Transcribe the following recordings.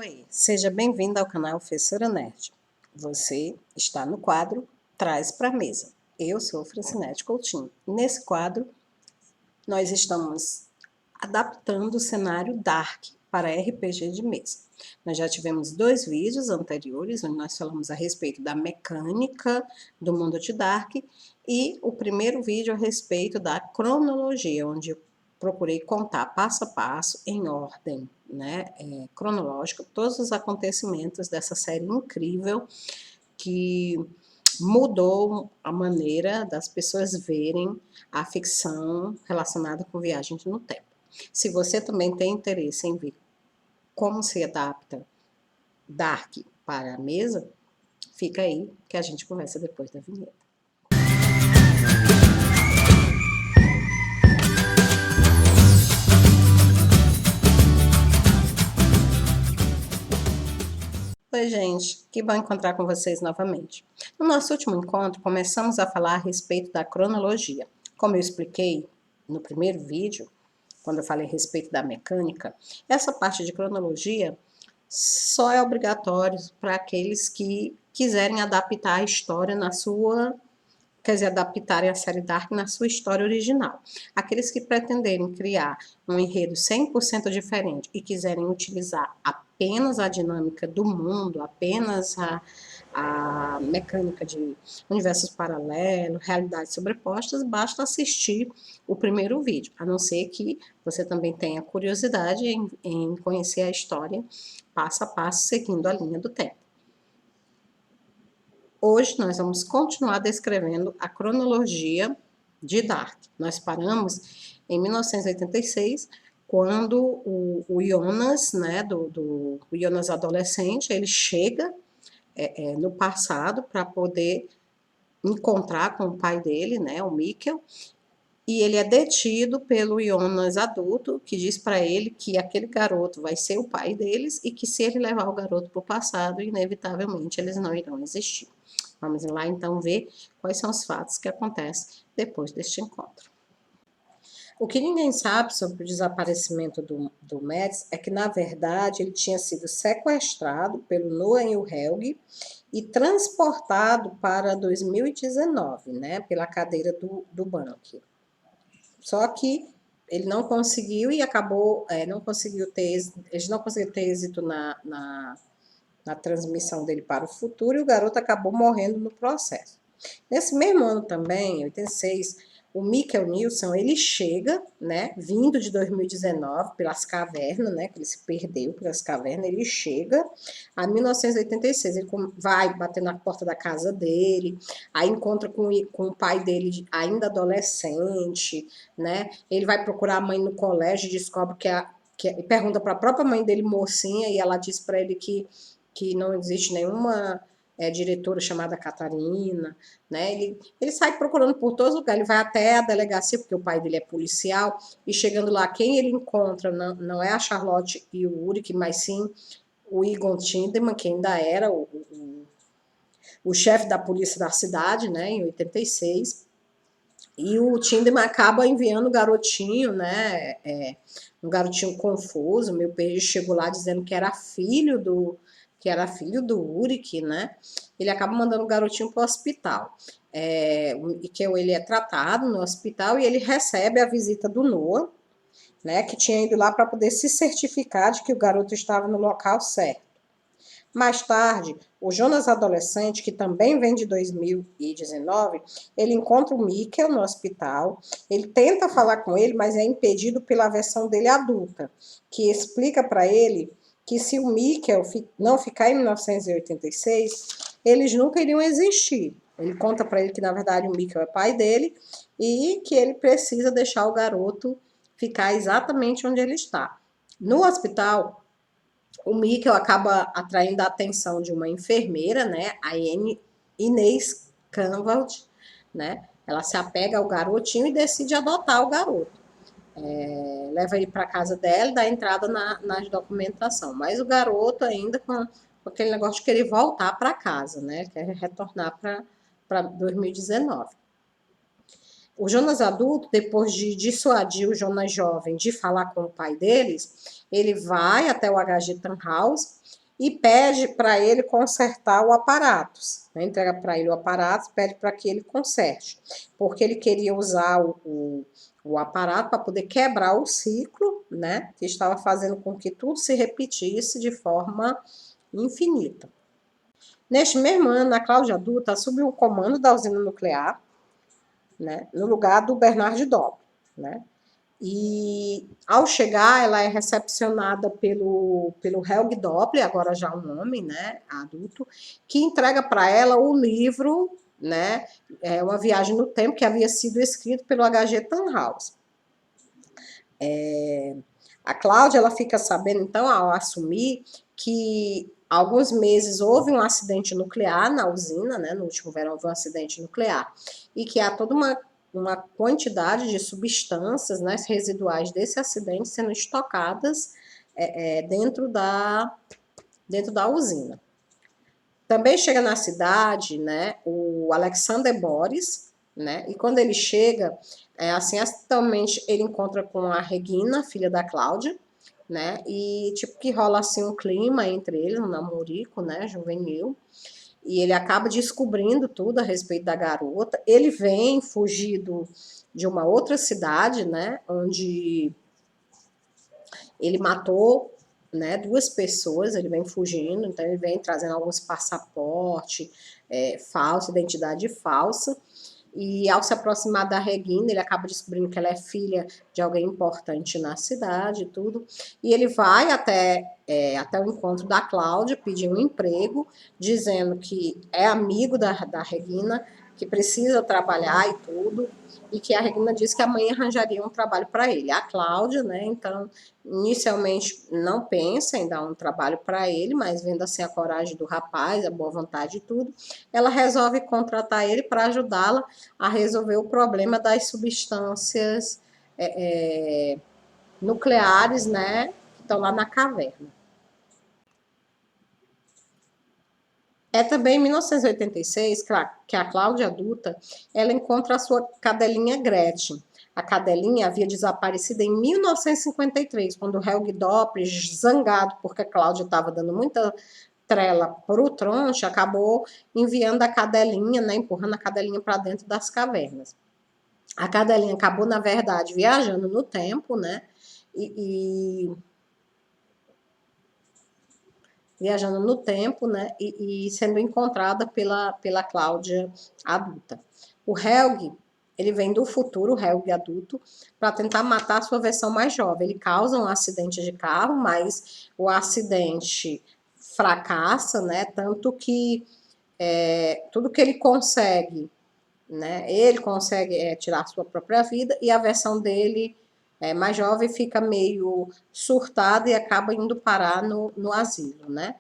Oi, seja bem-vindo ao canal Professora Nerd. Você está no quadro Traz para a Mesa. Eu sou Francinete Coutinho. Nesse quadro, nós estamos adaptando o cenário Dark para RPG de mesa. Nós já tivemos 2 vídeos anteriores, onde nós falamos a respeito da mecânica do mundo de Dark, e o primeiro vídeo a respeito da cronologia, onde eu procurei contar passo a passo, em ordem cronológica, todos os acontecimentos dessa série incrível que mudou a maneira das pessoas verem a ficção relacionada com viagens no tempo. Se você também tem interesse em ver como se adapta Dark para a mesa, fica aí que a gente conversa depois da vinheta. Oi, gente, que bom encontrar com vocês novamente. No nosso último encontro, começamos a falar a respeito da cronologia. Como eu expliquei no primeiro vídeo, quando eu falei a respeito da mecânica, essa parte de cronologia só é obrigatório para aqueles que quiserem adaptar a história na sua, quer dizer, adaptarem a série Dark na sua história original. Aqueles que pretenderem criar um enredo 100% diferente e quiserem utilizar apenas a dinâmica do mundo, apenas a mecânica de universos paralelos, realidades sobrepostas, basta assistir o primeiro vídeo, a não ser que você também tenha curiosidade em conhecer a história passo a passo, seguindo a linha do tempo. Hoje nós vamos continuar descrevendo a cronologia de Dark. Nós paramos em 1986, quando o Jonas, o Jonas adolescente, ele chega no passado para poder encontrar com o pai dele, o Mikkel, e ele é detido pelo Jonas adulto, que diz para ele que aquele garoto vai ser o pai deles e que se ele levar o garoto para o passado, inevitavelmente eles não irão existir. Vamos lá então ver quais são os fatos que acontecem depois deste encontro. O que ninguém sabe sobre o desaparecimento do Mads é que, na verdade, ele tinha sido sequestrado pelo Noah e o Helge e transportado para 2019, pela cadeira do banco. Só que ele não conseguiu e acabou, eles não conseguiram ter êxito na transmissão dele para o futuro, e o garoto acabou morrendo no processo. Nesse mesmo ano também, em 86, o Mikkel Nilsson, ele chega, vindo de 2019 pelas cavernas, que ele se perdeu pelas cavernas, ele chega a 1986, ele vai bater na porta da casa dele, aí encontra com o pai dele ainda adolescente, ele vai procurar a mãe no colégio, descobre que pergunta para a própria mãe dele, mocinha, e ela diz para ele que não existe nenhuma diretora chamada Catarina, ele sai procurando por todos os lugares, ele vai até a delegacia, porque o pai dele é policial, e chegando lá, quem ele encontra não é a Charlotte e o Ulrich, mas sim o Egon Tinderman, que ainda era o chefe da polícia da cidade, em 86, e o Tinderman acaba enviando o garotinho, um garotinho confuso, meu peixe chegou lá dizendo que era filho do Ulrich, ele acaba mandando o garotinho para o hospital, e que ele é tratado no hospital, e ele recebe a visita do Noah, que tinha ido lá para poder se certificar de que o garoto estava no local certo. Mais tarde, o Jonas adolescente, que também vem de 2019, ele encontra o Mikkel no hospital, ele tenta falar com ele, mas é impedido pela versão dele adulta, que explica para ele que se o Mikkel não ficar em 1986, eles nunca iriam existir. Ele conta para ele que, na verdade, o Mikkel é pai dele e que ele precisa deixar o garoto ficar exatamente onde ele está. No hospital, o Mikkel acaba atraindo a atenção de uma enfermeira, a Inês Canvald, Ela se apega ao garotinho e decide adotar o garoto. Leva ele para casa dela e dá entrada nas documentação. Mas o garoto ainda com aquele negócio de querer voltar para casa, quer retornar para 2019. O Jonas adulto, depois de dissuadir o Jonas jovem de falar com o pai deles, ele vai até o HG Tannhaus e pede para ele consertar o aparato. Né? Entrega para ele o aparato, pede para que ele conserte, porque ele queria usar o aparato para poder quebrar o ciclo, né? Que estava fazendo com que tudo se repetisse de forma infinita. Neste mesmo ano, a Cláudia adulta assumiu o comando da usina nuclear, né, no lugar do Bernard Dopp, né? E ao chegar, ela é recepcionada pelo Helg Doppler, agora já um homem, né, adulto, que entrega para ela o livro, né, Uma Viagem no Tempo, que havia sido escrito pelo H.G. Tannhaus. A Cláudia, ela fica sabendo, então, ao assumir, que alguns meses houve um acidente nuclear na usina, né? No último verão houve um acidente nuclear, e que há toda uma quantidade de substâncias, né, residuais desse acidente sendo estocadas dentro da usina. Também chega na cidade, né, o Alexander Boris, né, e quando ele chega, assim, acidentalmente ele encontra com a Regina, filha da Cláudia, né, e tipo que rola assim um clima entre eles, um namorico, né, juvenil, e ele acaba descobrindo tudo a respeito da garota. Ele vem fugido de uma outra cidade, né, onde ele matou, né, 2 pessoas, ele vem fugindo, então ele vem trazendo alguns passaporte falso, identidade falsa, e ao se aproximar da Regina, ele acaba descobrindo que ela é filha de alguém importante na cidade e tudo, e ele vai até o encontro da Cláudia, pedir um emprego, dizendo que é amigo da Regina, que precisa trabalhar e tudo, e que a Regina disse que a mãe arranjaria um trabalho para ele. A Cláudia, né, então, inicialmente não pensa em dar um trabalho para ele, mas vendo assim a coragem do rapaz, a boa vontade e tudo, ela resolve contratar ele para ajudá-la a resolver o problema das substâncias nucleares, né, que estão lá na caverna. É também em 1986 que a Cláudia adulta, ela encontra a sua cadelinha Gretchen. A cadelinha havia desaparecido em 1953, quando o Helg Doppler, zangado porque a Cláudia estava dando muita trela para o tronche, acabou enviando a cadelinha, né, empurrando a cadelinha para dentro das cavernas. A cadelinha acabou, na verdade, viajando no tempo, né, viajando no tempo, né, e sendo encontrada pela Cláudia adulta. O Helg, ele vem do futuro, o Helg adulto, para tentar matar a sua versão mais jovem. Ele causa um acidente de carro, mas o acidente fracassa, né, tanto que tudo que ele consegue, né, ele consegue tirar a sua própria vida, e a versão dele mais jovem fica meio surtada e acaba indo parar no asilo, né.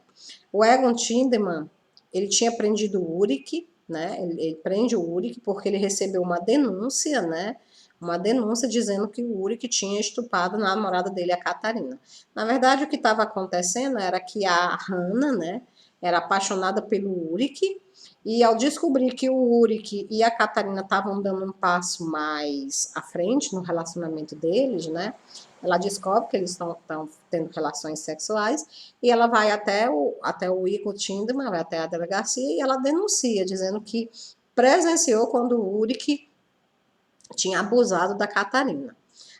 O Egon Tinderman, ele tinha prendido o Uric, né? Ele prende o Uric porque ele recebeu uma denúncia, né? Uma denúncia dizendo que o Uric tinha estupado a namorada dele, a Catarina. Na verdade, o que estava acontecendo era que a Hannah, né, era apaixonada pelo Uric, e ao descobrir que o Uric e a Catarina estavam dando um passo mais à frente no relacionamento deles, né? Ela descobre que eles estão tendo relações sexuais e ela vai até o Igor Tinderman, vai até a delegacia e ela denuncia, dizendo que presenciou quando o Uric tinha abusado da Catarina.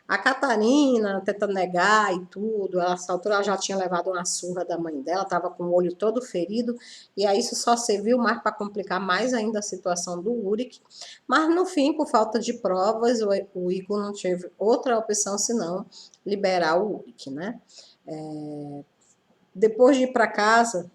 A Catarina tenta negar e tudo, ela, nessa altura ela já tinha levado uma surra da mãe dela, estava com o olho todo ferido, e aí isso só serviu mais para complicar mais ainda a situação do Uric. Mas no fim, por falta de provas, o Igor não teve outra opção senão liberar o Uric, né? Depois de ir para casa,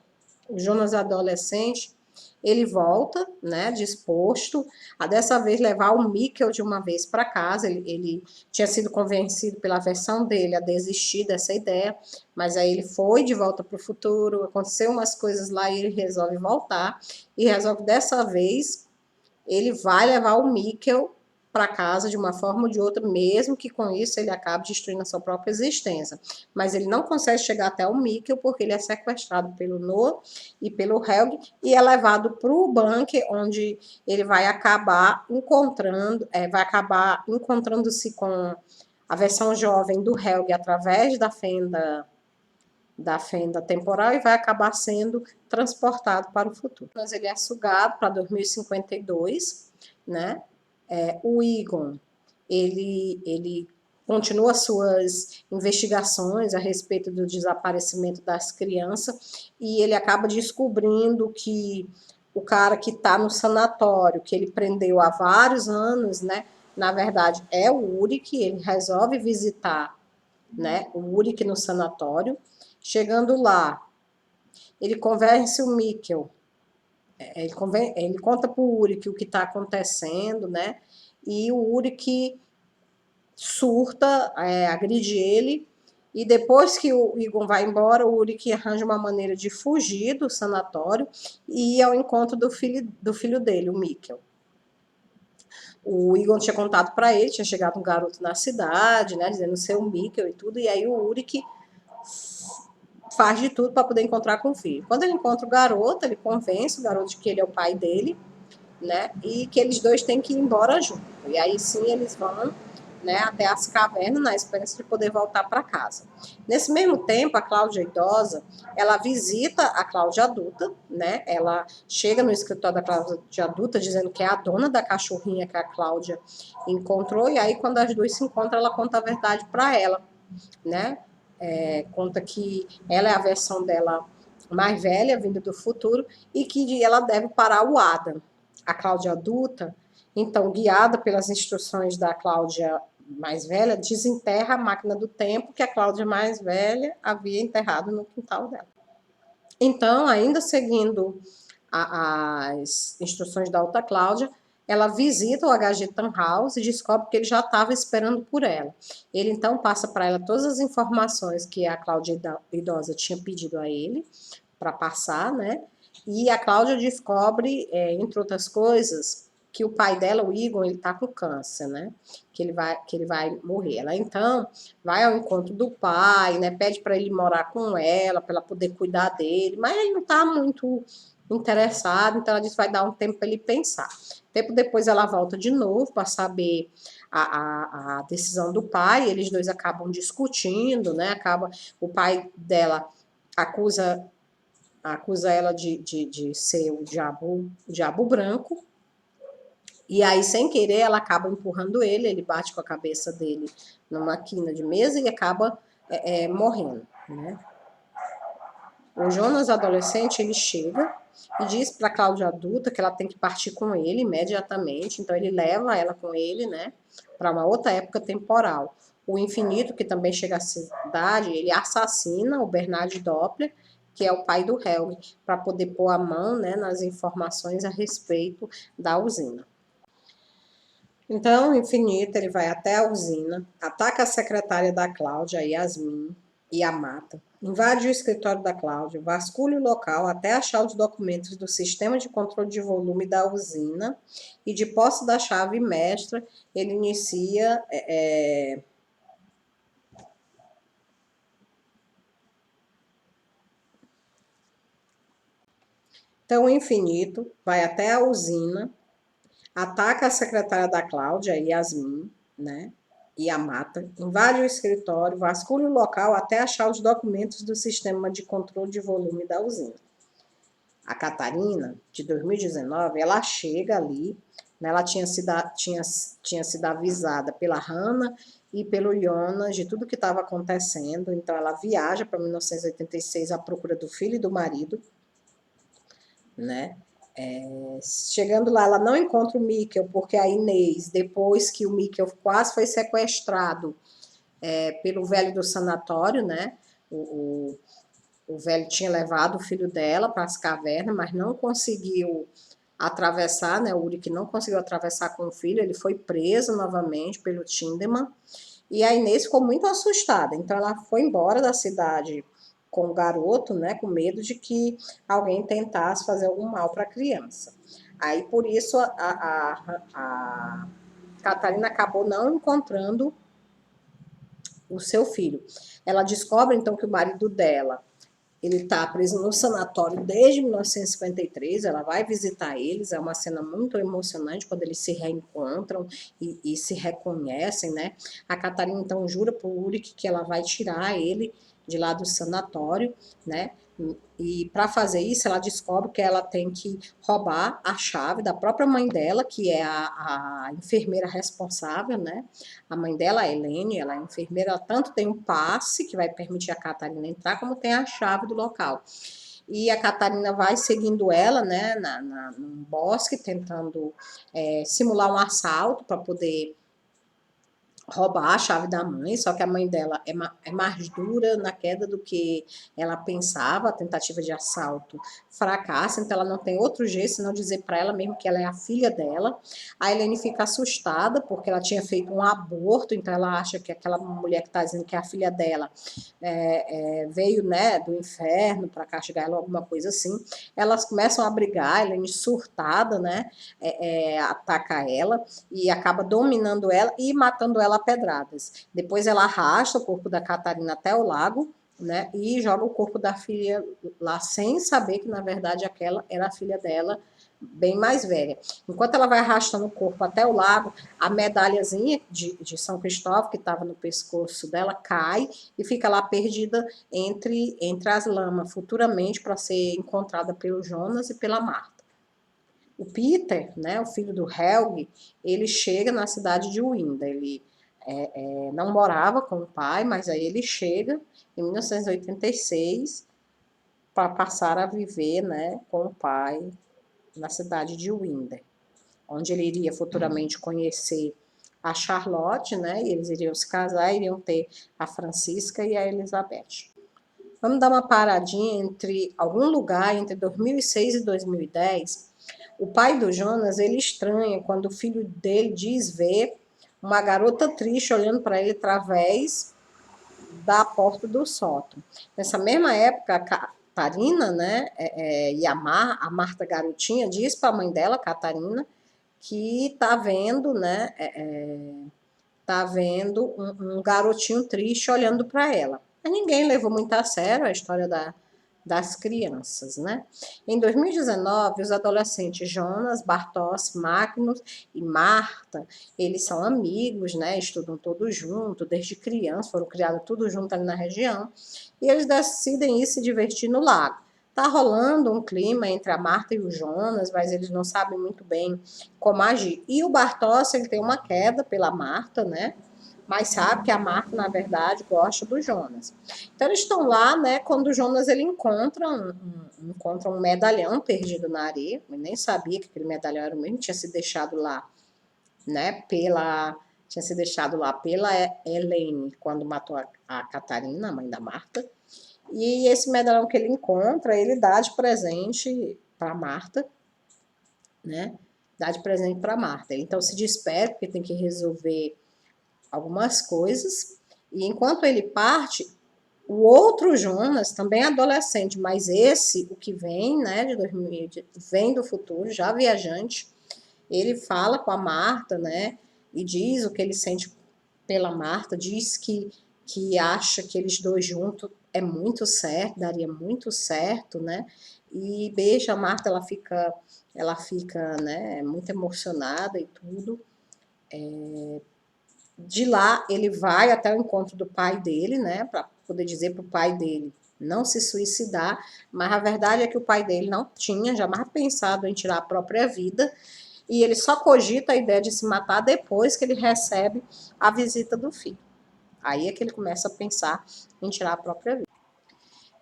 o Jonas adolescente, ele volta, né, disposto a dessa vez levar o Mikkel de uma vez para casa. Ele tinha sido convencido pela versão dele a desistir dessa ideia, mas aí ele foi de volta para o futuro, aconteceu umas coisas lá e ele resolve voltar, e resolve dessa vez, ele vai levar o Mikkel para casa de uma forma ou de outra, mesmo que com isso ele acabe destruindo a sua própria existência. Mas ele não consegue chegar até o Mikkel porque ele é sequestrado pelo Noah e pelo Helg e é levado para o bunker, onde ele vai acabar encontrando-se com a versão jovem do Helg através da fenda da fenda temporal e vai acabar sendo transportado para o futuro. Mas ele é sugado para 2052, né? O Egon, ele continua suas investigações a respeito do desaparecimento das crianças e ele acaba descobrindo que o cara que está no sanatório, que ele prendeu há vários anos, né? Na verdade, é o Uric, ele resolve visitar, né, o Uric no sanatório. Chegando lá, ele convence o Mikkel, ele conta para o Uric o que está acontecendo, né? E o Uric surta, agride ele, e depois que o Egon vai embora, o Uric arranja uma maneira de fugir do sanatório e ir ao encontro do filho dele, o Mikkel. O Egon tinha contado para ele, tinha chegado um garoto na cidade, né, dizendo ser o Mikkel e tudo, e aí o Uric faz de tudo para poder encontrar com o filho. Quando ele encontra o garoto, ele convence o garoto de que ele é o pai dele, né, e que eles dois têm que ir embora junto. E aí sim eles vão, né, até as cavernas na esperança de poder voltar para casa. Nesse mesmo tempo, a Cláudia idosa, ela visita a Cláudia adulta, né? Ela chega no escritório da Cláudia adulta dizendo que é a dona da cachorrinha que a Cláudia encontrou, e aí quando as duas se encontram, ela conta a verdade para ela, né? Conta que ela é a versão dela mais velha, vinda do futuro, e que ela deve parar o Adam. A Cláudia adulta, então, guiada pelas instruções da Cláudia mais velha, desenterra a máquina do tempo que a Cláudia mais velha havia enterrado no quintal dela. Então, ainda seguindo as instruções da outra Cláudia, ela visita o HG Tannhaus e descobre que ele já estava esperando por ela. Ele então passa para ela todas as informações que a Cláudia idosa tinha pedido a ele para passar, né? E a Cláudia descobre, entre outras coisas, que o pai dela, o Egon, ele tá com câncer, né? Que ele vai morrer. Ela então vai ao encontro do pai, né? Pede para ele morar com ela, para ela poder cuidar dele, mas ele não tá muito interessado, então ela diz que vai dar um tempo para ele pensar. Tempo depois ela volta de novo para saber a decisão do pai, eles dois acabam discutindo, né? O pai dela acusa ela de ser o diabo branco, e aí, sem querer, ela acaba empurrando ele bate com a cabeça dele numa quina de mesa e acaba morrendo, né? O Jonas, adolescente, ele chega e diz para a Cláudia adulta que ela tem que partir com ele imediatamente, então ele leva ela com ele, né, para uma outra época temporal. O Infinito, que também chega à cidade, ele assassina o Bernard Doppler, que é o pai do Helg, para poder pôr a mão, né, nas informações a respeito da usina. Então, o Infinito, ele vai até a usina, ataca a secretária da Cláudia, a Yasmin, e a mata. Invade o escritório da Cláudia, vasculha o local até achar os documentos do sistema de controle de volume da usina e, de posse da chave mestra, ele inicia Então, o Infinito vai até a usina, ataca a secretária da Cláudia, Yasmin, né? E a mata, invade o escritório, vasculha o local até achar os documentos do sistema de controle de volume da usina. A Catarina, de 2019, ela chega ali, né, ela tinha sido avisada pela Hannah e pelo Jonas de tudo que estava acontecendo, então ela viaja para 1986 à procura do filho e do marido, né? Chegando lá, ela não encontra o Mikkel, porque a Inês, depois que o Mikkel quase foi sequestrado pelo velho do sanatório, né? O velho tinha levado o filho dela para as cavernas, mas não conseguiu atravessar, né? O Uric não conseguiu atravessar com o filho, ele foi preso novamente pelo Tinderman. E a Inês ficou muito assustada, então ela foi embora da cidade com o garoto, né, com medo de que alguém tentasse fazer algum mal para a criança. Aí, por isso, a Catarina acabou não encontrando o seu filho. Ela descobre, então, que o marido dela ele está preso no sanatório desde 1953, ela vai visitar eles, é uma cena muito emocionante quando eles se reencontram e se reconhecem, né? A Catarina, então, jura para o Uric que ela vai tirar ele de lá do sanatório, né? E para fazer isso, ela descobre que ela tem que roubar a chave da própria mãe dela, que é a enfermeira responsável, né? A mãe dela, a Helene, ela é enfermeira, ela tanto tem um passe que vai permitir a Catarina entrar, como tem a chave do local. E a Catarina vai seguindo ela, né, num bosque, tentando simular um assalto para poder roubar a chave da mãe, só que a mãe dela é mais dura na queda do que ela pensava, a tentativa de assalto fracassa, então ela não tem outro jeito senão dizer para ela mesmo que ela é a filha dela. A Helene fica assustada porque ela tinha feito um aborto, então ela acha que aquela mulher que está dizendo que é a filha dela veio, né, do inferno para castigar ela, alguma coisa assim. Elas começam a brigar, a Helene surtada, né, ataca ela e acaba dominando ela e matando ela a pedradas. Depois ela arrasta o corpo da Catarina até o lago, né, e joga o corpo da filha lá sem saber que na verdade aquela era a filha dela, bem mais velha. Enquanto ela vai arrastando o corpo até o lago, a medalhazinha de São Cristóvão que estava no pescoço dela cai e fica lá perdida entre as lamas, futuramente para ser encontrada pelo Jonas e pela Marta. O Peter, né, o filho do Helge, ele chega na cidade de Oinda. Ele não morava com o pai, mas aí ele chega em 1986 para passar a viver, né, com o pai na cidade de Oinda, onde ele iria futuramente conhecer a Charlotte, né, e eles iriam se casar, iriam ter a Francisca e a Elizabeth. Vamos dar uma paradinha entre algum lugar entre 2006 e 2010. O pai do Jonas, ele estranha quando o filho dele diz ver uma garota triste olhando para ele através da porta do sótão. Nessa mesma época, a Catarina, né, e a Marta garotinha, diz para a mãe dela, Catarina, que tá vendo, né, tá vendo um garotinho triste olhando para ela. Mas ninguém levou muito a sério a história das crianças, né? Em 2019, os adolescentes Jonas, Bartos, Magnus e Marta, eles são amigos, né? Estudam todos juntos, desde criança, foram criados tudo junto ali na região, e eles decidem ir se divertir no lago. Tá rolando um clima entre a Marta e o Jonas, mas eles não sabem muito bem como agir. E o Bartos, ele tem uma queda pela Marta, né? Mas sabe que a Marta, na verdade, gosta do Jonas. Então, eles estão lá, né? Quando o Jonas ele encontra um medalhão perdido na areia. Eu nem sabia que aquele medalhão era o mesmo, tinha se deixado lá, né? Tinha se deixado lá pela Helene, quando matou a Catarina, a mãe da Marta. E esse medalhão que ele encontra, ele dá de presente para Marta, né? Dá de presente para Marta. Ele então se despede, porque tem que resolver algumas coisas, e enquanto ele parte, o outro Jonas, também adolescente, mas esse, o que vem, né, de 2000, vem do futuro, já viajante, ele fala com a Marta, né, e diz o que ele sente pela Marta, diz que acha que eles dois juntos é muito certo, daria muito certo, né, e beija a Marta, ela fica, né, muito emocionada e tudo. De lá, ele vai até o encontro do pai dele, né, para poder dizer para o pai dele não se suicidar, mas a verdade é que o pai dele não tinha jamais pensado em tirar a própria vida, e ele só cogita a ideia de se matar depois que ele recebe a visita do filho. Aí é que ele começa a pensar em tirar a própria vida.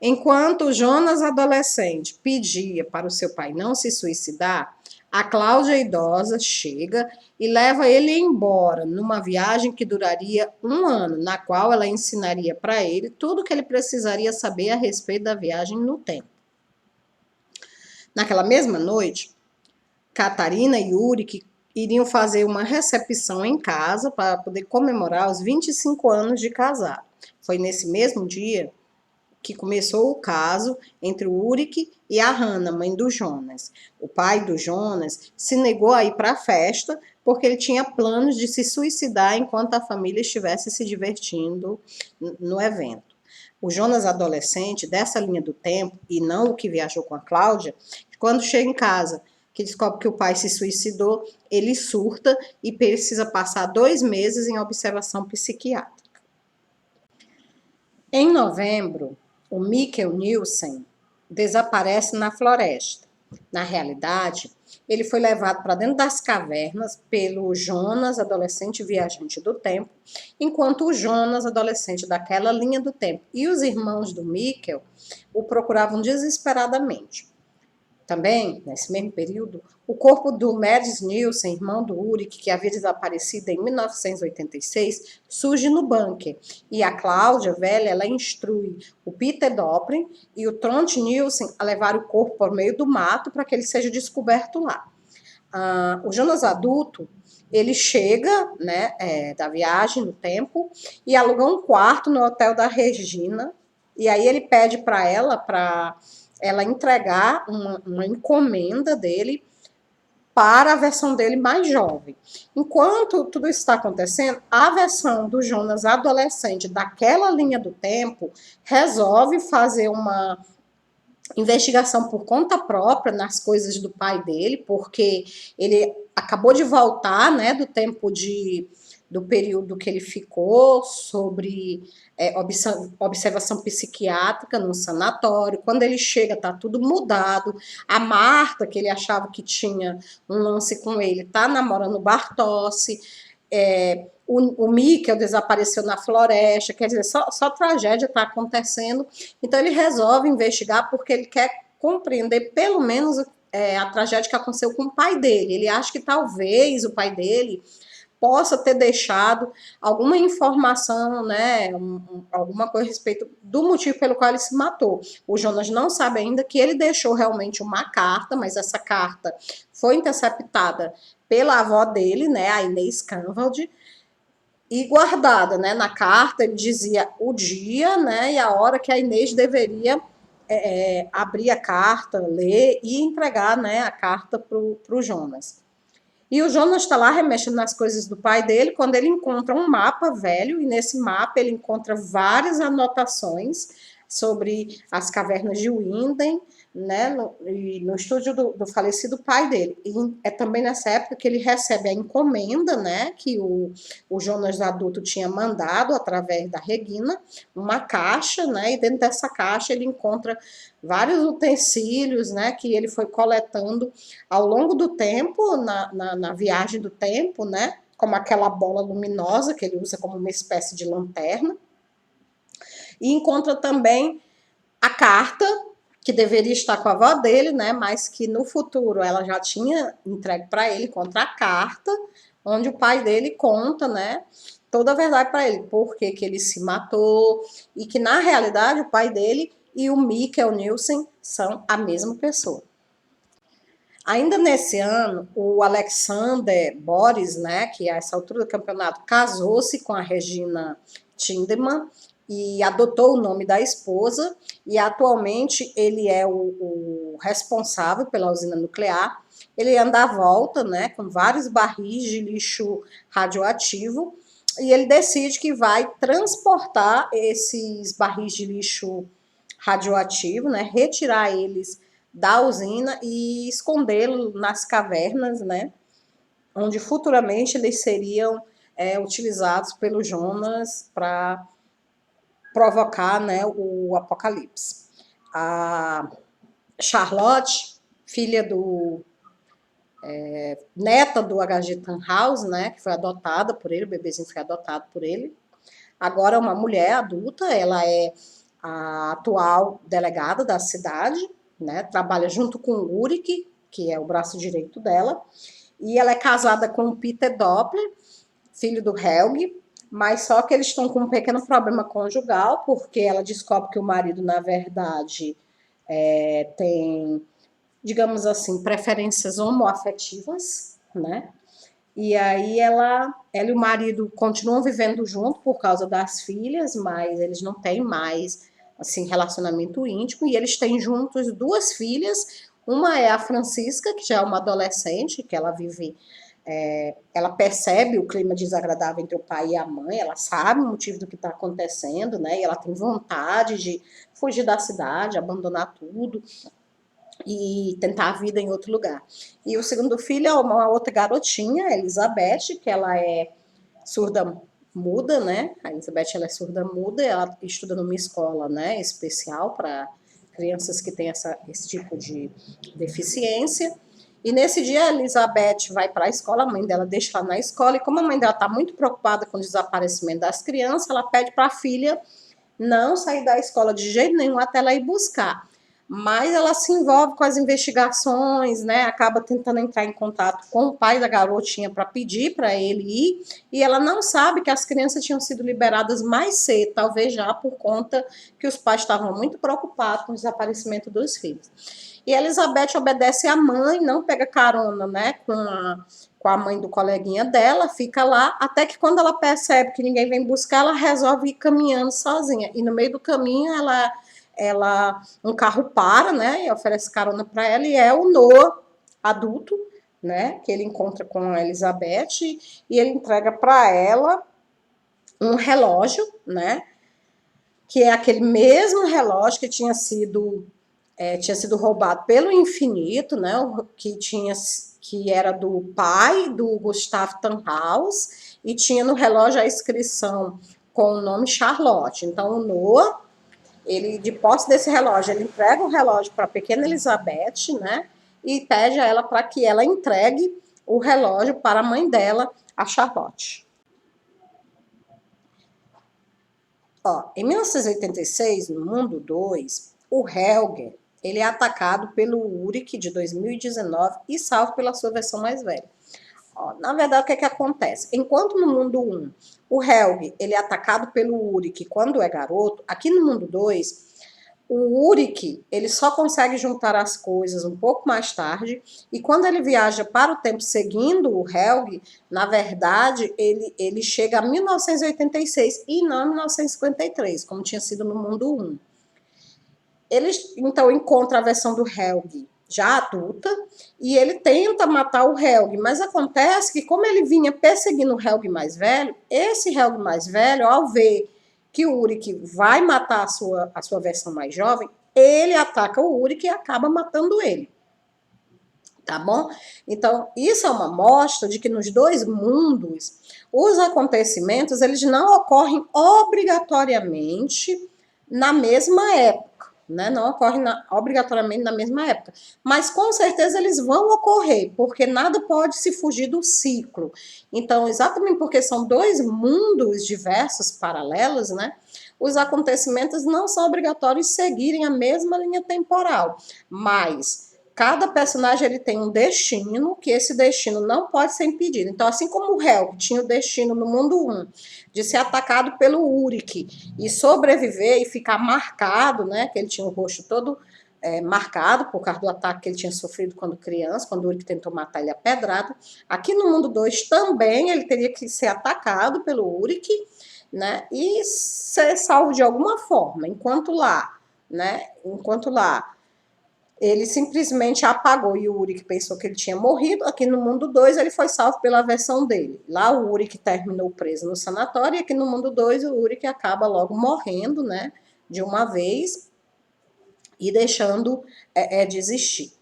Enquanto Jonas, adolescente, pedia para o seu pai não se suicidar, a Cláudia idosa chega e leva ele embora numa viagem que duraria 1 ano, na qual ela ensinaria para ele tudo o que ele precisaria saber a respeito da viagem no tempo. Naquela mesma noite, Catarina e Yuri iriam fazer uma recepção em casa para poder comemorar os 25 anos de casado. Foi nesse mesmo dia que começou o caso entre o Ulrich e a Hannah, mãe do Jonas. O pai do Jonas se negou a ir para a festa porque ele tinha planos de se suicidar enquanto a família estivesse se divertindo no evento. O Jonas adolescente, dessa linha do tempo, e não o que viajou com a Cláudia, quando chega em casa, que descobre que o pai se suicidou, ele surta e precisa passar 2 meses em observação psiquiátrica. Em novembro, o Mikkel Nielsen desaparece na floresta. Na realidade, ele foi levado para dentro das cavernas pelo Jonas, adolescente viajante do tempo, enquanto o Jonas, adolescente daquela linha do tempo, e os irmãos do Mikkel o procuravam desesperadamente. Também, nesse mesmo período, o corpo do Mads Nielsen, irmão do Ulrich, que havia desaparecido em 1986, surge no bunker. E a Cláudia, velha, ela instrui o Peter Doppler e o Trond Nielsen a levar o corpo por meio do mato para que ele seja descoberto lá. O Jonas adulto, ele chega, né, da viagem no tempo e aluga um quarto no hotel da Regina. E aí ele pede para ela entregar uma encomenda dele para a versão dele mais jovem. Enquanto tudo isso está acontecendo, a versão do Jonas adolescente daquela linha do tempo resolve fazer uma investigação por conta própria nas coisas do pai dele, porque ele acabou de voltar, né, do período que ele ficou sobre observação psiquiátrica no sanatório. Quando ele chega, tá tudo mudado. A Marta, que ele achava que tinha um lance com ele, tá namorando o Bartossi. O Mikkel desapareceu na floresta, quer dizer, só tragédia está acontecendo. Então ele resolve investigar porque ele quer compreender pelo menos a tragédia que aconteceu com o pai dele. Ele acha que talvez o pai dele possa ter deixado alguma informação, né, alguma coisa a respeito do motivo pelo qual ele se matou. O Jonas não sabe ainda que ele deixou realmente uma carta, mas essa carta foi interceptada pela avó dele, né, a Inês Canvaldi, e guardada, né, na carta ele dizia o dia, né, e a hora que a Inês deveria abrir a carta, ler e entregar, né, a carta para o Jonas. E o Jonas está lá remexendo nas coisas do pai dele, quando ele encontra um mapa velho, e nesse mapa ele encontra várias anotações sobre as cavernas de Winden, né, no estúdio do falecido pai dele. E é também nessa época que ele recebe a encomenda, né, que o Jonas adulto tinha mandado através da Regina, uma caixa, né, e dentro dessa caixa ele encontra vários utensílios, né, que ele foi coletando ao longo do tempo, na viagem do tempo, né, como aquela bola luminosa que ele usa como uma espécie de lanterna. E encontra também a carta, que deveria estar com a avó dele, né, mas que no futuro ela já tinha entregue para ele contra a carta, onde o pai dele conta, né, toda a verdade para ele, por que ele se matou, e que na realidade o pai dele e o Mikkel Nielsen são a mesma pessoa. Ainda nesse ano, o Alexander Boris, né, que a essa altura do campeonato casou-se com a Regina Tindemann e adotou o nome da esposa, e atualmente ele é o responsável pela usina nuclear. Ele anda à volta, né, com vários barris de lixo radioativo, e ele decide que vai transportar esses barris de lixo radioativo, né, retirar eles da usina e escondê-lo nas cavernas, né, onde futuramente eles seriam utilizados pelo Jonas para provocar, né, o apocalipse. A Charlotte, filha neta do H.G. Tannhaus, né, que foi adotada por ele, o bebezinho foi adotado por ele, agora é uma mulher adulta, ela é a atual delegada da cidade, né, trabalha junto com o Ulrich, que é o braço direito dela, e ela é casada com o Peter Doppler, filho do Helge, mas só que eles estão com um pequeno problema conjugal, porque ela descobre que o marido, na verdade, tem, digamos assim, preferências homoafetivas, né? E aí ela e o marido continuam vivendo junto por causa das filhas, mas eles não têm mais assim relacionamento íntimo, e eles têm juntos duas filhas. Uma é a Francisca, que já é uma adolescente, que ela vive, ela percebe o clima desagradável entre o pai e a mãe, ela sabe o motivo do que está acontecendo, né? E ela tem vontade de fugir da cidade, abandonar tudo e tentar a vida em outro lugar. E o segundo filho é uma outra garotinha, Elizabeth, que ela é surda muda, né? A Elizabeth, ela é surda-muda, ela estuda numa escola, né, especial para crianças que têm esse tipo de deficiência. E nesse dia a Elizabeth vai para a escola, a mãe dela deixa ela na escola, e como a mãe dela está muito preocupada com o desaparecimento das crianças, ela pede para a filha não sair da escola de jeito nenhum até ela ir buscar. Mas ela se envolve com as investigações, né? Acaba tentando entrar em contato com o pai da garotinha para pedir para ele ir, e ela não sabe que as crianças tinham sido liberadas mais cedo, talvez já por conta que os pais estavam muito preocupados com o desaparecimento dos filhos. E a Elizabeth obedece à mãe, não pega carona, né, com a mãe do coleguinha dela, fica lá, até que quando ela percebe que ninguém vem buscar, ela resolve ir caminhando sozinha. E no meio do caminho, um carro para, né, e oferece carona para ela, e é o Noah, adulto, né, que ele encontra com a Elizabeth, e ele entrega para ela um relógio, né, que é aquele mesmo relógio que tinha sido roubado pelo Infinito, né, que era do pai do Gustav Tannhaus, e tinha no relógio a inscrição com o nome Charlotte. Então, o Noah, ele, de posse desse relógio, ele entrega o relógio para a pequena Elizabeth, né, e pede a ela para que ela entregue o relógio para a mãe dela, a Charlotte. Ó, em 1986, no Mundo 2, o Helger, ele é atacado pelo Uric de 2019 e salvo pela sua versão mais velha. Ó, na verdade, o que acontece? Enquanto no Mundo 1, o Helge, ele é atacado pelo Uric quando é garoto, aqui no Mundo 2, o Uric, ele só consegue juntar as coisas um pouco mais tarde, e quando ele viaja para o tempo seguindo o Helge, na verdade, ele chega a 1986 e não a 1953, como tinha sido no Mundo 1. Ele, então, encontra a versão do Helge já adulta, e ele tenta matar o Helge, mas acontece que como ele vinha perseguindo o Helge mais velho, esse Helge mais velho, ao ver que o Uric vai matar a sua versão mais jovem, ele ataca o Uric e acaba matando ele. Tá bom? Então, isso é uma mostra de que nos dois mundos, os acontecimentos, eles não ocorrem obrigatoriamente na mesma época. Né? Não ocorre obrigatoriamente na mesma época, mas com certeza eles vão ocorrer, porque nada pode se fugir do ciclo. Então, exatamente porque são dois mundos diversos, paralelos, né? Os acontecimentos não são obrigatórios seguirem a mesma linha temporal, mas cada personagem ele tem um destino, que esse destino não pode ser impedido. Então, assim como o Helge tinha o destino no mundo 1 de ser atacado pelo Uric e sobreviver e ficar marcado, né? Que ele tinha o rosto todo marcado por causa do ataque que ele tinha sofrido quando criança, quando o Uric tentou matar ele a pedrada. Aqui no mundo 2 também ele teria que ser atacado pelo Uric, né? E ser salvo de alguma forma, enquanto lá, né? Enquanto lá ele simplesmente apagou e o Uric pensou que ele tinha morrido. Aqui no mundo 2 ele foi salvo pela versão dele. Lá o Uric terminou preso no sanatório e aqui no mundo 2 o Uric acaba logo morrendo, né, de uma vez e deixando de existir.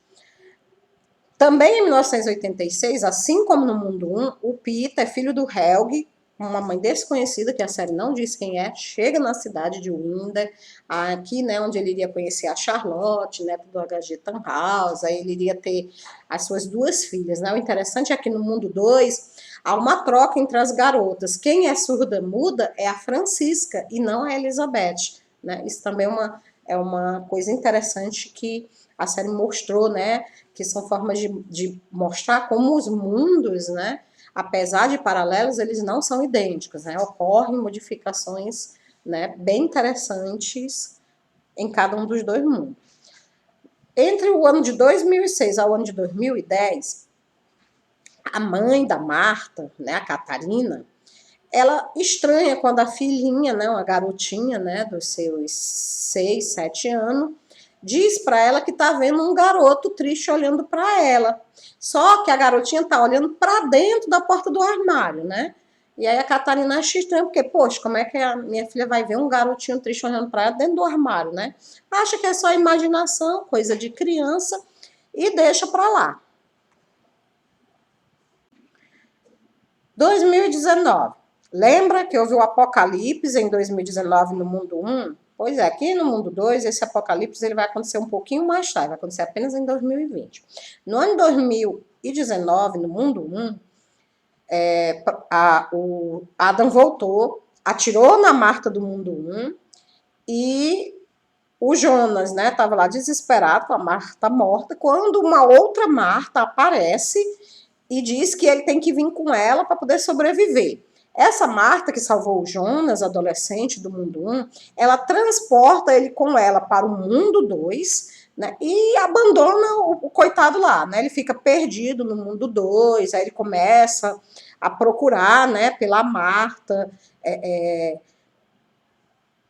Também em 1986, assim como no mundo 1, o Peter, filho do Helge, uma mãe desconhecida, que a série não diz quem é, chega na cidade de Winder, aqui, né, onde ele iria conhecer a Charlotte, neta do H.G. Tannhaus, aí ele iria ter as suas duas filhas, né? O interessante é que no mundo 2, há uma troca entre as garotas. Quem é surda-muda é a Francisca e não a Elizabeth, né? Isso também é uma coisa interessante que a série mostrou, né, que são formas de mostrar como os mundos, né, apesar de paralelos, eles não são idênticos, né? Ocorrem modificações, né, bem interessantes em cada um dos dois mundos. Entre o ano de 2006 ao ano de 2010, a mãe da Marta, né, a Catarina, ela estranha quando a filhinha, né, uma garotinha, né, dos seus 6, 7 anos, diz para ela que tá vendo um garoto triste olhando para ela. Só que a garotinha tá olhando para dentro da porta do armário, né? E aí a Catarina acha estranho, porque, poxa, como é que a minha filha vai ver um garotinho triste olhando para ela dentro do armário, né? Acha que é só imaginação, coisa de criança, e deixa para lá. 2019. Lembra que houve o apocalipse em 2019 no mundo 1? Pois é, aqui no mundo 2, esse apocalipse ele vai acontecer um pouquinho mais tarde, vai acontecer apenas em 2020. No ano 2019, no mundo 1, o Adam voltou, atirou na Marta do mundo 1 e o Jonas, né, estava lá desesperado com a Marta morta, quando uma outra Marta aparece e diz que ele tem que vir com ela para poder sobreviver. Essa Marta que salvou o Jonas, adolescente do mundo 1, ela transporta ele com ela para o mundo 2, né, e abandona o coitado lá, né? Ele fica perdido no mundo 2, aí ele começa a procurar, né, pela Marta,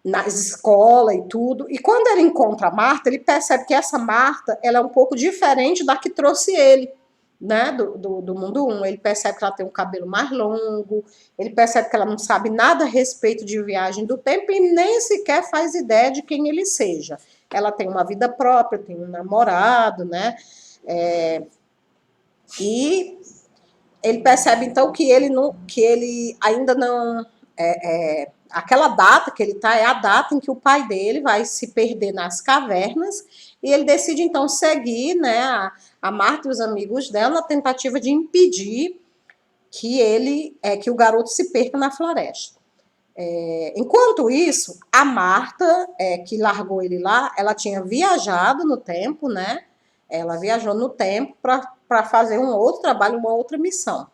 nas escolas e tudo. E quando ele encontra a Marta, ele percebe que essa Marta ela é um pouco diferente da que trouxe ele, né, do mundo 1. Ele percebe que ela tem um cabelo mais longo, ele percebe que ela não sabe nada a respeito de viagem do tempo e nem sequer faz ideia de quem ele seja. Ela tem uma vida própria, tem um namorado, né? E ele percebe então que ele ainda não aquela data que ele está é a data em que o pai dele vai se perder nas cavernas e ele decide então seguir, né, a Marta e os amigos dela na tentativa de impedir que o garoto se perca na floresta. Enquanto isso, a Marta, que largou ele lá, ela tinha viajado no tempo, né? Ela viajou no tempo para fazer um outro trabalho, uma outra missão.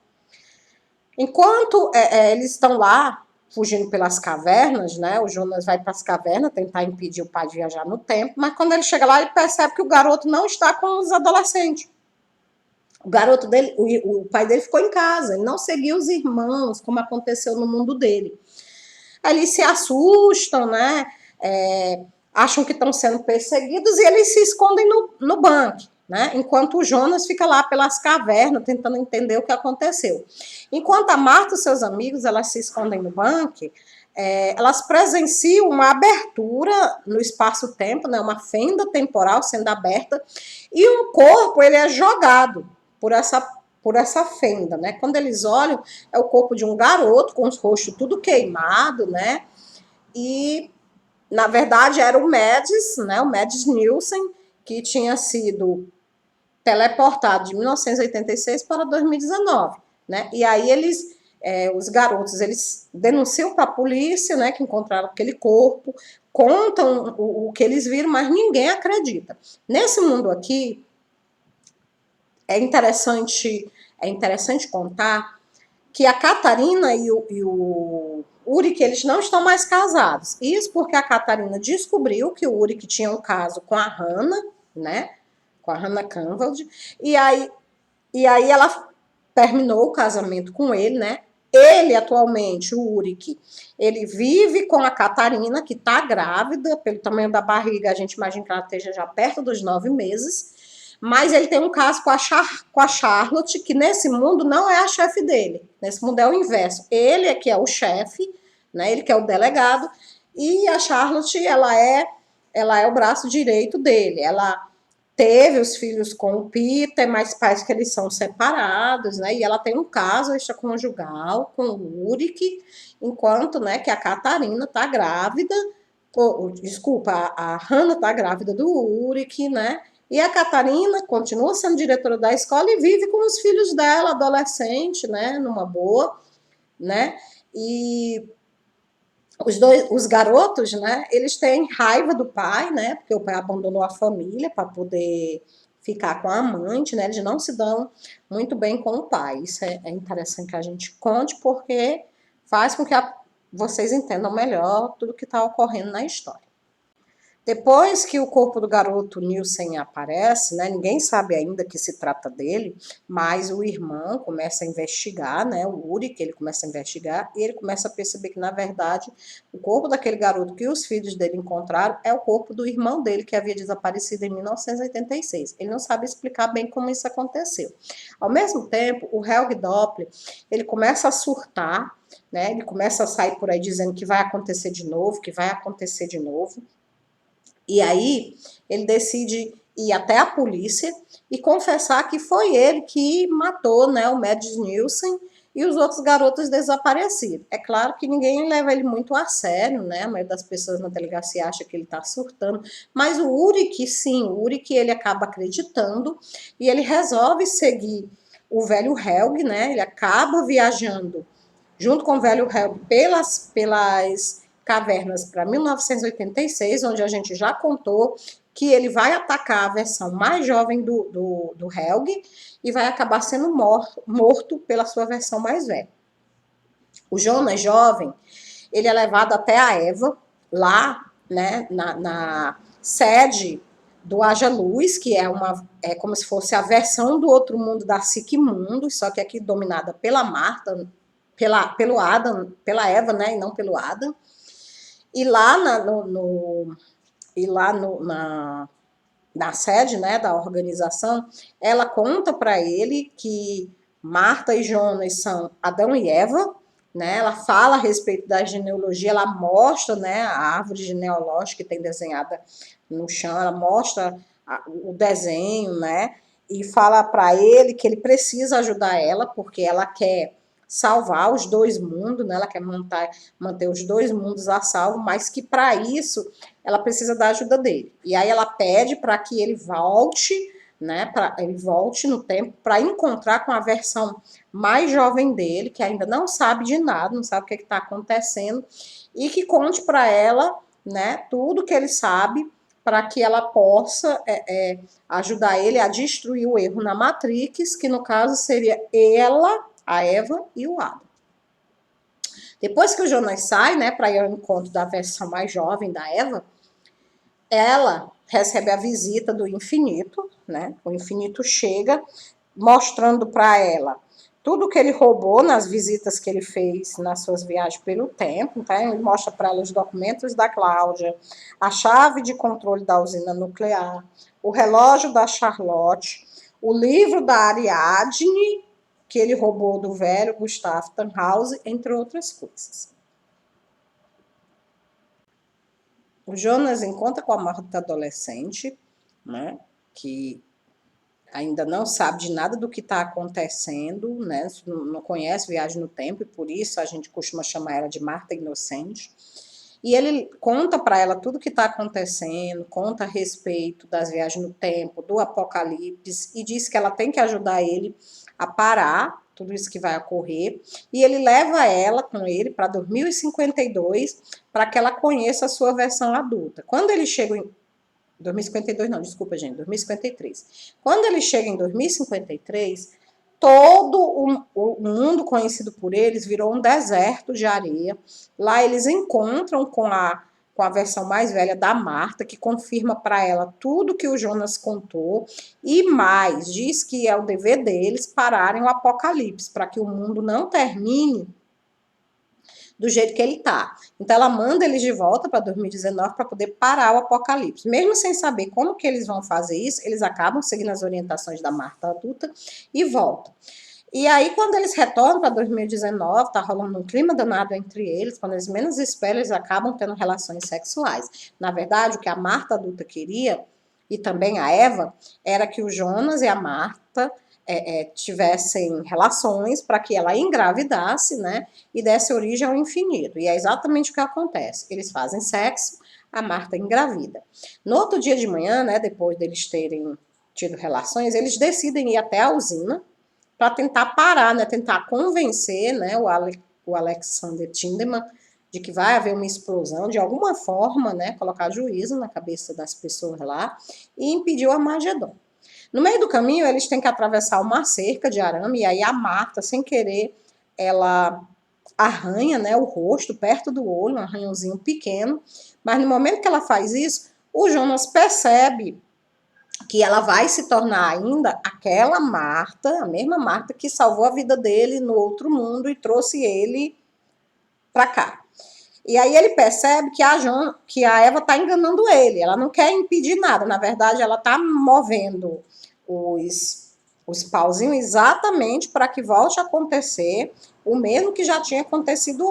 Enquanto eles estão lá fugindo pelas cavernas, né? O Jonas vai para as cavernas tentar impedir o pai de viajar no tempo, mas quando ele chega lá, ele percebe que o garoto não está com os adolescentes. O garoto dele, o pai dele ficou em casa, ele não seguiu os irmãos, como aconteceu no mundo dele. Aí eles se assustam, né? Acham que estão sendo perseguidos e eles se escondem no banco, né? Enquanto o Jonas fica lá pelas cavernas tentando entender o que aconteceu. Enquanto a Marta e seus amigos elas se escondem no banco, elas presenciam uma abertura no espaço-tempo, né? Uma fenda temporal sendo aberta e um corpo ele é jogado por essa fenda, né? Quando eles olham, é o corpo de um garoto com os rostos tudo queimado, né? E, na verdade, era o Mads, né? O Mads Nielsen, que tinha sido teleportado de 1986 para 2019, né? E aí os garotos, eles denunciam para a polícia, né? Que encontraram aquele corpo, contam o que eles viram, mas ninguém acredita. Nesse mundo aqui, é interessante contar que a Catarina e o Uric, eles não estão mais casados. Isso porque a Catarina descobriu que o Uric tinha um caso com a Hannah, né? Com a Hannah Canvald. E aí ela terminou o casamento com ele, né? Ele, atualmente, o Uric, ele vive com a Catarina, que está grávida, pelo tamanho da barriga, a gente imagina que ela esteja já perto dos 9 meses. Mas ele tem um caso com a Charlotte, que nesse mundo não é a chefe dele. Nesse mundo é o inverso. Ele é que é o chefe, né? Ele que é o delegado, e a Charlotte, ela é o braço direito dele. Ela teve os filhos com o Peter, mas parece que eles são separados, né? E ela tem um caso extraconjugal com o Uric, enquanto, né, que a Catarina tá grávida, desculpa, a Hannah tá grávida do Uric, né? E a Catarina continua sendo diretora da escola e vive com os filhos dela, adolescente, né? Numa boa, né? E os garotos, né? Eles têm raiva do pai, né? Porque o pai abandonou a família para poder ficar com a amante, né? Eles não se dão muito bem com o pai. Isso é interessante que a gente conte, porque faz com que vocês entendam melhor tudo que está ocorrendo na história. Depois que o corpo do garoto Nielsen aparece, né, ninguém sabe ainda que se trata dele, mas o irmão começa a investigar, né, o Uric, ele começa a investigar e ele começa a perceber que, na verdade, o corpo daquele garoto que os filhos dele encontraram é o corpo do irmão dele, que havia desaparecido em 1986. Ele não sabe explicar bem como isso aconteceu. Ao mesmo tempo, o Helge Doppler, ele começa a surtar, né, ele começa a sair por aí dizendo que vai acontecer de novo, que vai acontecer de novo. E aí ele decide ir até a polícia e confessar que foi ele que matou, né, o Mads Nielsen e os outros garotos desaparecidos. É claro que ninguém leva ele muito a sério, né? A maioria das pessoas na delegacia acha que ele está surtando, mas o Uric, sim, o Uric, ele acaba acreditando e ele resolve seguir o velho Helg, né? Ele acaba viajando junto com o velho Helg pelas cavernas para 1986, onde a gente já contou que ele vai atacar a versão mais jovem do Helg e vai acabar sendo morto pela sua versão mais velha. O Jonas jovem, ele é levado até a Eva, lá, né, na sede do Haja Luz, que é como se fosse a versão do outro mundo da Mundo, só que aqui dominada pela Marta, pelo Adam, pela Eva, né, e não pelo Adam. E lá na sede, né, da organização, ela conta para ele que Marta e Jonas são Adão e Eva, né? Ela fala a respeito da genealogia, ela mostra, né, a árvore genealógica que tem desenhada no chão, ela mostra o desenho, né? E fala para ele que ele precisa ajudar ela porque ela quer salvar os dois mundos, né? Ela quer manter os dois mundos a salvo, mas que para isso ela precisa da ajuda dele. E aí ela pede para que ele volte, né? Para ele volte no tempo para encontrar com a versão mais jovem dele, que ainda não sabe de nada, não sabe o que está acontecendo, e que conte para ela, né? Tudo que ele sabe para que ela possa ajudar ele a destruir o erro na Matrix, que no caso seria ela, a Eva e o Adam. Depois que o Jonas sai, né, para ir ao encontro da versão mais jovem da Eva, ela recebe a visita do infinito, né? O infinito chega mostrando para ela tudo que ele roubou nas visitas que ele fez nas suas viagens pelo tempo. Então, ele mostra para ela os documentos da Cláudia, a chave de controle da usina nuclear, o relógio da Charlotte, o livro da Ariadne, que ele roubou do velho Gustavo Tannhauser, entre outras coisas. O Jonas encontra com a Marta adolescente, né, que ainda não sabe de nada do que está acontecendo, né, não conhece viagem no tempo, e por isso a gente costuma chamar ela de Marta Inocente. E ele conta para ela tudo o que está acontecendo, conta a respeito das viagens no tempo, do apocalipse, e diz que ela tem que ajudar ele a parar tudo isso que vai ocorrer, e ele leva ela com ele para 2052, para que ela conheça a sua versão adulta. Quando ele chega em 2052 não, desculpa, gente, 2053. Quando ele chega em 2053, todo o mundo conhecido por eles virou um deserto de areia. Lá eles encontram com a versão mais velha da Marta, que confirma para ela tudo que o Jonas contou, e mais, diz que é o dever deles pararem o apocalipse, para que o mundo não termine do jeito que ele está. Então, ela manda eles de volta para 2019 para poder parar o apocalipse. Mesmo sem saber como que eles vão fazer isso, eles acabam seguindo as orientações da Marta adulta e voltam. E aí, quando eles retornam para 2019, tá rolando um clima danado entre eles, quando eles menos esperam, eles acabam tendo relações sexuais. Na verdade, o que a Marta adulta queria, e também a Eva, era que o Jonas e a Marta tivessem relações para que ela engravidasse, né, e desse origem ao infinito. E é exatamente o que acontece. Eles fazem sexo, a Marta engravida. No outro dia de manhã, né, depois deles terem tido relações, eles decidem ir até a usina para tentar parar, né, tentar convencer, né, o Alexander Tinderman de que vai haver uma explosão, de alguma forma, né, colocar juízo na cabeça das pessoas lá e impedir o Armagedon. No meio do caminho, eles têm que atravessar uma cerca de arame, e aí a Marta, sem querer, ela arranha, né, o rosto perto do olho, um arranhãozinho pequeno, mas no momento que ela faz isso, o Jonas percebe que ela vai se tornar ainda aquela Marta, a mesma Marta que salvou a vida dele no outro mundo e trouxe ele para cá. E aí ele percebe que a Eva está enganando ele, ela não quer impedir nada, na verdade ela está movendo os pauzinhos exatamente para que volte a acontecer o mesmo que já tinha acontecido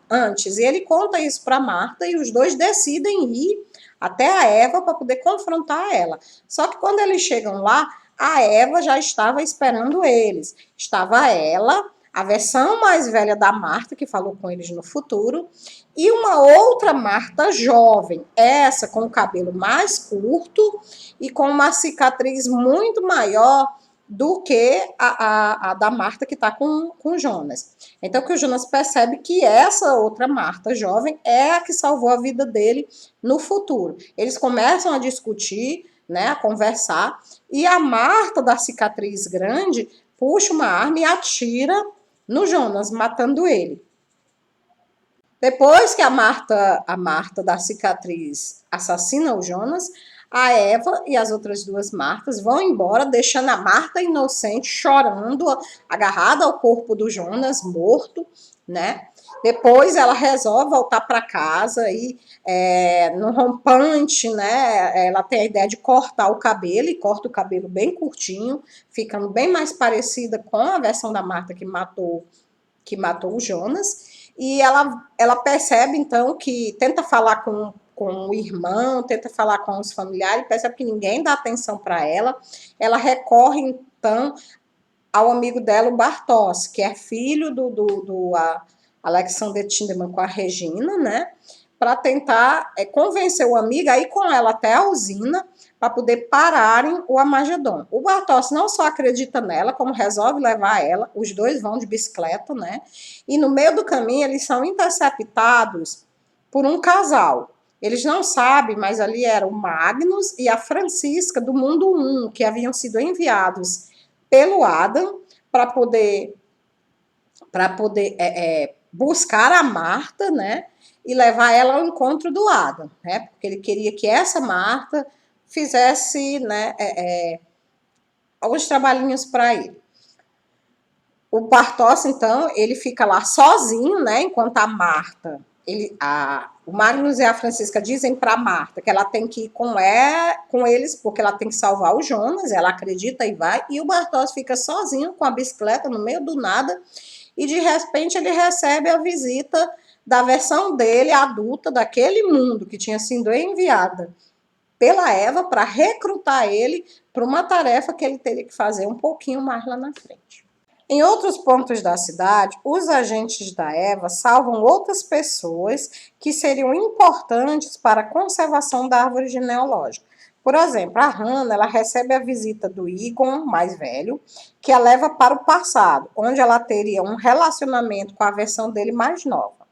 antes. E ele conta isso para Marta e os dois decidem ir até a Eva para poder confrontar ela. Só que quando eles chegam lá, a Eva já estava esperando eles. Estava ela, a versão mais velha da Marta, que falou com eles no futuro, e uma outra Marta jovem, essa com o cabelo mais curto e com uma cicatriz muito maior do que a da Marta que está com o Jonas. Então, que o Jonas percebe que essa outra Marta jovem é a que salvou a vida dele no futuro. Eles começam a discutir, né, a conversar, e a Marta da cicatriz grande puxa uma arma e atira no Jonas, matando ele. Depois que a Marta da cicatriz assassina o Jonas, a Eva e as outras duas Martas vão embora, deixando a Marta inocente chorando, agarrada ao corpo do Jonas morto, né? Depois ela resolve voltar para casa e no rompante, né? Ela tem a ideia de cortar o cabelo e corta o cabelo bem curtinho, ficando bem mais parecida com a versão da Marta que matou o Jonas. E ela percebe, então, que tenta falar com o irmão, tenta falar com os familiares, percebe que ninguém dá atenção para ela. Ela recorre, então, ao amigo dela, o Bartos, que é filho do Alexander Tinderman com a Regina, né? Para tentar convencer o amigo a ir com ela até a usina para poder pararem o Armagedon. O Bartos não só acredita nela, como resolve levar ela. Os dois vão de bicicleta, né? E no meio do caminho eles são interceptados por um casal. Eles não sabem, mas ali era o Magnus e a Francisca do Mundo 1, que haviam sido enviados pelo Adam para poder buscar a Marta, né? E levar ela ao encontro do Adam, né? Porque ele queria que essa Marta fizesse, né, alguns trabalhinhos para ele. O Bartos, então, ele fica lá sozinho, né? Enquanto a Marta, o Magnus e a Francisca dizem para Marta que ela tem que ir com eles, porque ela tem que salvar o Jonas, ela acredita e vai, e o Bartos fica sozinho com a bicicleta no meio do nada, e de repente ele recebe a visita da versão dele adulta, daquele mundo que tinha sido enviada pela Eva para recrutar ele para uma tarefa que ele teria que fazer um pouquinho mais lá na frente. Em outros pontos da cidade, os agentes da Eva salvam outras pessoas que seriam importantes para a conservação da árvore genealógica. Por exemplo, a Hannah, ela recebe a visita do Egon, mais velho, que a leva para o passado, onde ela teria um relacionamento com a versão dele mais nova.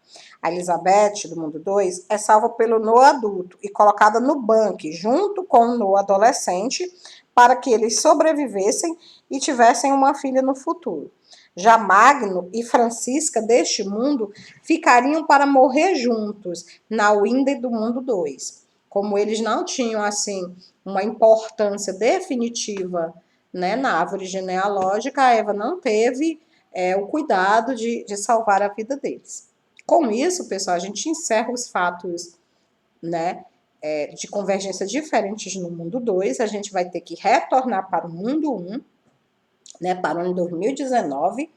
A Elizabeth, do Mundo 2, é salva pelo Noah adulto e colocada no bunker, junto com o Noah adolescente, para que eles sobrevivessem e tivessem uma filha no futuro. Já Magno e Francisca, deste mundo, ficariam para morrer juntos, na Winder do Mundo 2. Como eles não tinham, assim, uma importância definitiva, né, na árvore genealógica, a Eva não teve o cuidado de salvar a vida deles. Com isso, pessoal, a gente encerra os fatos, né, de convergência diferentes no mundo 2. A gente vai ter que retornar para o mundo 1, né, para o ano 2019,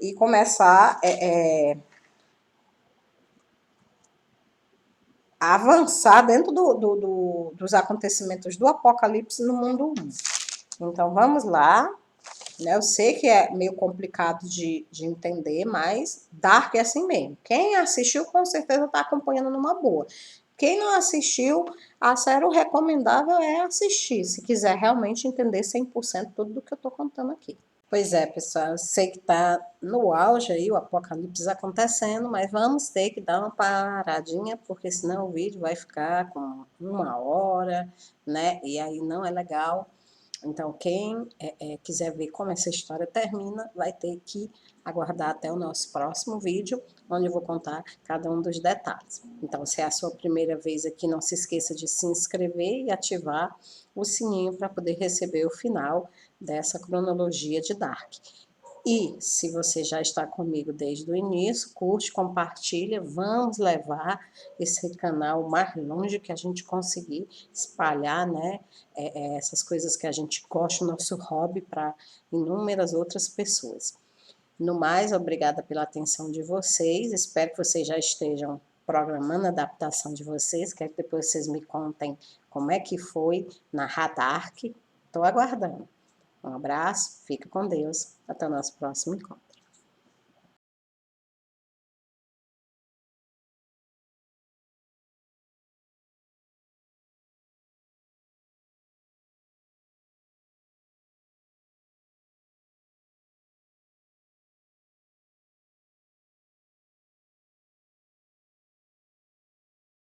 e começar a avançar dentro dos acontecimentos do Apocalipse no mundo 1. Então, vamos lá. Né? Eu sei que é meio complicado de entender, mas Dark é assim mesmo. Quem assistiu, com certeza está acompanhando numa boa. Quem não assistiu, a série, o recomendável é assistir, se quiser realmente entender 100% tudo do que eu estou contando aqui. Pois é, pessoal, eu sei que está no auge aí o apocalipse acontecendo, mas vamos ter que dar uma paradinha, porque senão o vídeo vai ficar com 1 hora, né? E aí não é legal. Então, quem quiser ver como essa história termina, vai ter que aguardar até o nosso próximo vídeo, onde eu vou contar cada um dos detalhes. Então, se é a sua primeira vez aqui, não se esqueça de se inscrever e ativar o sininho para poder receber o final dessa cronologia de Dark. E se você já está comigo desde o início, curte, compartilha, vamos levar esse canal o mais longe que a gente conseguir, espalhar, né, essas coisas que a gente gosta, o nosso hobby, para inúmeras outras pessoas. No mais, obrigada pela atenção de vocês, espero que vocês já estejam programando a adaptação de vocês, quero que depois vocês me contem como é que foi na Dark, estou aguardando. Um abraço, fica com Deus, até o nosso próximo encontro.